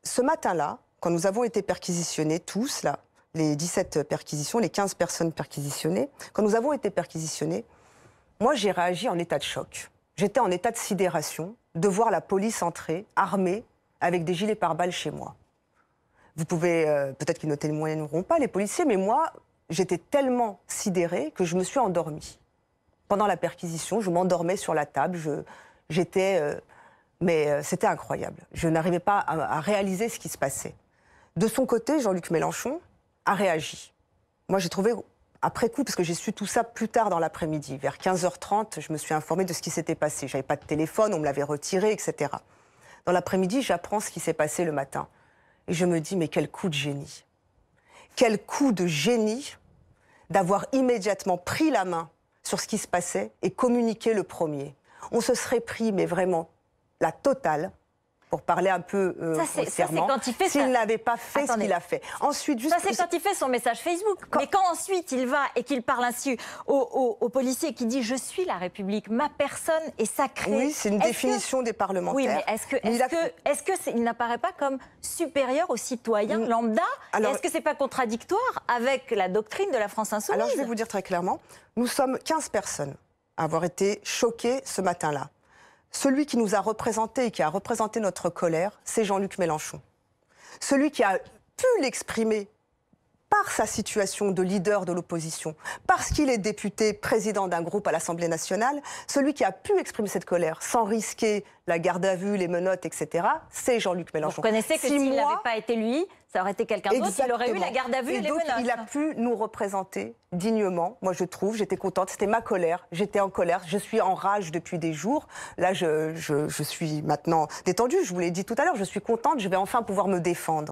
ce matin-là, quand nous avons été perquisitionnés, tous, là, les 17 perquisitions, les 15 personnes perquisitionnées, quand nous avons été perquisitionnés, moi, j'ai réagi en état de choc. J'étais en état de sidération de voir la police entrer, armée, avec des gilets pare-balles chez moi. Vous pouvez, peut-être qu'ils ne témoigneront pas, les policiers, mais moi, j'étais tellement sidérée que je me suis endormie. Pendant la perquisition, je m'endormais sur la table, mais c'était incroyable. Je n'arrivais pas à réaliser ce qui se passait. De son côté, Jean-Luc Mélenchon a réagi. Moi, j'ai trouvé, après coup, parce que j'ai su tout ça plus tard dans l'après-midi, vers 15h30, je me suis informée de ce qui s'était passé. Je n'avais pas de téléphone, on me l'avait retiré, etc. Dans l'après-midi, j'apprends ce qui s'est passé le matin. Et je me dis, mais quel coup de génie. Quel coup de génie d'avoir immédiatement pris la main sur ce qui se passait et communiqué le premier. On se serait pris, mais vraiment, la totale, pour parler un peu grossièrement, s'il n'avait pas fait ce qu'il a fait. Ensuite, juste... Ça, c'est quand il fait son message Facebook. Mais quand ensuite il va et qu'il parle ainsi au policier qui dit « Je suis la République, ma personne est sacrée ». Oui, c'est une définition des parlementaires. Oui, mais est-ce qu'il n'apparaît pas comme supérieur aux citoyens lambda? Est-ce que c'est pas contradictoire avec la doctrine de la France insoumise? Alors, je vais vous dire très clairement, nous sommes 15 personnes à avoir été choquées ce matin-là. Celui qui nous a représentés et qui a représenté notre colère, c'est Jean-Luc Mélenchon. Celui qui a pu l'exprimer par sa situation de leader de l'opposition, parce qu'il est député, président d'un groupe à l'Assemblée nationale, celui qui a pu exprimer cette colère sans risquer la garde à vue, les menottes, etc., c'est Jean-Luc Mélenchon. Vous reconnaissez que s'il n'avait pas été lui, ça aurait été quelqu'un d'autre, il aurait eu la garde à vue et les menottes. Il a pu nous représenter dignement, moi je trouve, j'étais contente, c'était ma colère, j'étais en colère, je suis en rage depuis des jours, là je suis maintenant détendue, je vous l'ai dit tout à l'heure, je suis contente, je vais enfin pouvoir me défendre.